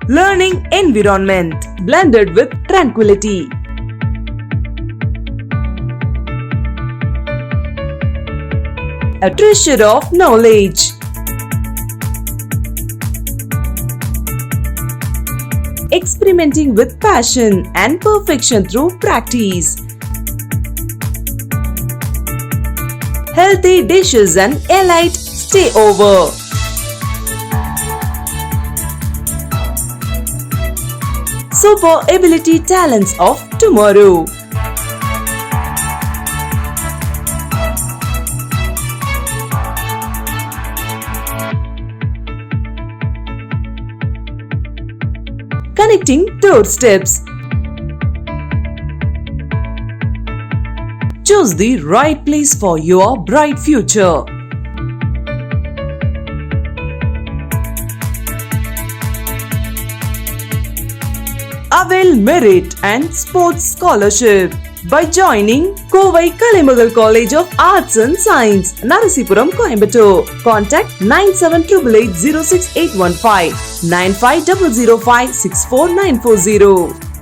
learning environment blended with tranquility. A treasure of knowledge. Experimenting with passion and perfection through practice. Healthy dishes and elite stay over. Super ability talents of tomorrow. Connecting doorsteps. Choose the right place for your bright future. Avail merit and sports scholarship by joining Kovai Kalaimagal College of Arts and Science, Narasipuram, Coimbatore. Contact 9788806815 95005 64940.